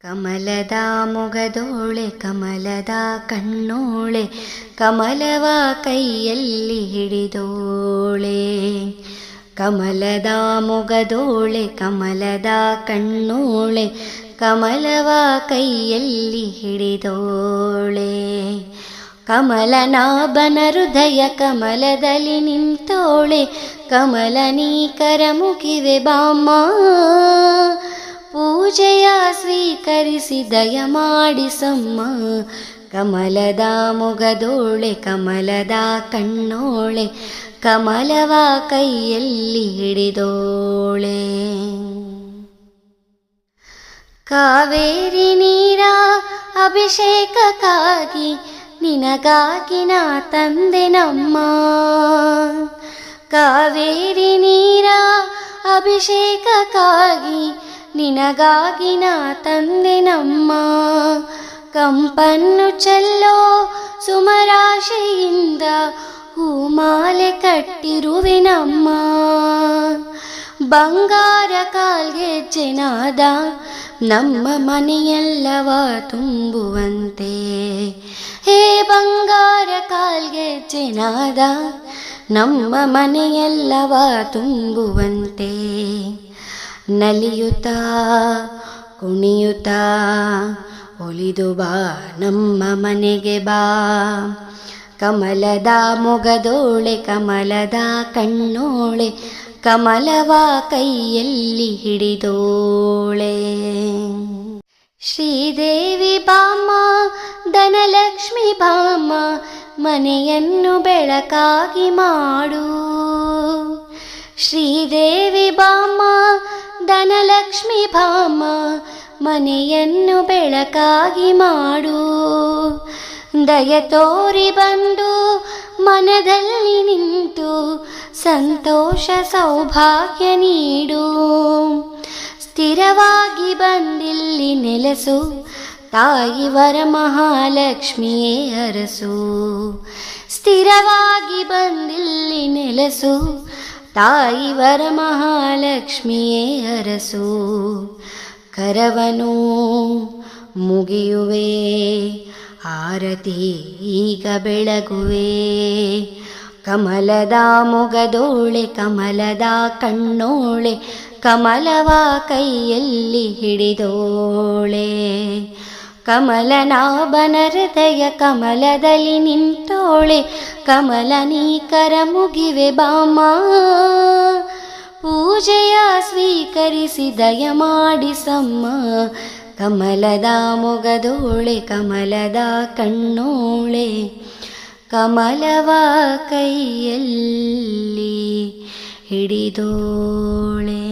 ಕಮಲದ ಮೊಗದೋಳೆ ಕಮಲದ ಕಣ್ಣೋಳೆ ಕಮಲವ ಕೈಯಲ್ಲಿ ಹಿಡಿದೋಳೆ. ಕಮಲದ ಮೊಗದೋಳೆ ಕಮಲದ ಕಣ್ಣೋಳೆ ಕಮಲವ ಕೈಯಲ್ಲಿ ಹಿಡಿದೋಳೆ. ಕಮಲನಾಭನ ಹೃದಯ ಕಮಲದಲ್ಲಿ ನಿಂತೋಳೆ. ಕಮಲನೀ ಕರಮುಗಿವೆ ಬಾಮ್ಮ, ಪೂಜೆಯ ಸ್ವೀಕರಿಸಿ ದಯ ಮಾಡಿಸಮ್ಮ. ಕಮಲದ ಮೊಗದೋಳೆ ಕಮಲದ ಕಣ್ಣೋಳೆ ಕಮಲವ ಕೈಯಲ್ಲಿ ಹಿಡಿದೋಳೆ. ಕಾವೇರಿ ನೀರ ಅಭಿಷೇಕಕ್ಕಾಗಿ ನಿನಗಾಗಿ ನಾ ತಂದೆನಮ್ಮ. ಕಾವೇರಿ ನೀರ ಅಭಿಷೇಕಕ್ಕಾಗಿ ನಿನಗಾಗಿ ನಾ ತಂದೆನಮ್ಮ. ಕಂಪನ್ನು ಚೆಲ್ಲೋ ಸುಮರಾಶಿಯಿಂದ ಹೂಮಾಲೆ ಕಟ್ಟಿರುವೆನಮ್ಮ. ಬಂಗಾರ ಕಾಲ್ಗೆಜ್ಜೆನಾದ ನಮ್ಮ ಮನೆಯೆಲ್ಲವ ತುಂಬುವಂತೆ. ಹೇ ಬಂಗಾರ ಕಾಲ್ಗೆಜ್ಜೆನಾದ ನಮ್ಮ ಮನೆಯೆಲ್ಲವ ತುಂಬುವಂತೆ. ನಲಿಯುತ್ತಾ ಕುಣಿಯುತ್ತಾ ಒಲಿದು ಬಾ ನಮ್ಮ ಮನೆಗೆ ಬಾ. ಕಮಲದ ಮೊಗದೋಳೆ ಕಮಲದ ಕಣ್ಣೋಳೆ ಕಮಲವ ಕೈಯಲ್ಲಿ ಹಿಡಿದೋಳೆ. ಶ್ರೀದೇವಿ ಬಾಮ್ಮ ಧನಲಕ್ಷ್ಮಿ ಬಾಮ್ಮ ಮನೆಯನ್ನು ಬೆಳಕಾಗಿ ಮಾಡು. ಶ್ರೀದೇವಿ ಬಾಮ್ಮ ಧನಲಕ್ಷ್ಮಿ ಬಾಮ್ಮ ಮನೆಯನ್ನು ಬೆಳಕಾಗಿ ಮಾಡು. ದಯ ತೋರಿ ಬಂದು ಮನದಲ್ಲಿ ನಿಂತು ಸಂತೋಷ ಸೌಭಾಗ್ಯ ನೀಡು. ಸ್ಥಿರವಾಗಿ ಬಂದಿಲ್ಲಿ ನೆಲೆಸು ತಾಯಿ ವರಮಹಾಲಕ್ಷ್ಮಿಯೇ ಅರಸು. ಸ್ಥಿರವಾಗಿ ಬಂದಿಲ್ಲಿ ನೆಲೆಸು ತಾಯಿ ವರಮಹಾಲಕ್ಷ್ಮಿಯೇ ಅರಸು. ಕರವನು ಮುಗಿಯುವೆ ಆರತಿ ಈಗ ಬೆಳಗುವೆ. ಕಮಲದ ಮೊಗದೋಳೆ ಕಮಲದ ಕಣ್ಣೋಳೆ ಕಮಲವ ಕೈಯಲ್ಲಿ ಹಿಡಿದೋಳೆ. ಕಮಲನಾಭನ ಹೃದಯ ಕಮಲದಲ್ಲಿ ನಿಂತೋಳೆ. ಕಮಲನೀ ಕರಮುಗಿವೆ ಬಾಮ್ಮ, ಪೂಜೆಯ ಸ್ವೀಕರಿಸಿ ದಯ ಮಾಡಿಸಮ್ಮ. ಕಮಲದ ಮೊಗದೋಳೆ ಕಮಲದ ಕಣ್ಣೋಳೆ ಕಮಲವ ಕೈಯಲ್ಲಿ ಹಿಡಿದೋಳೆ.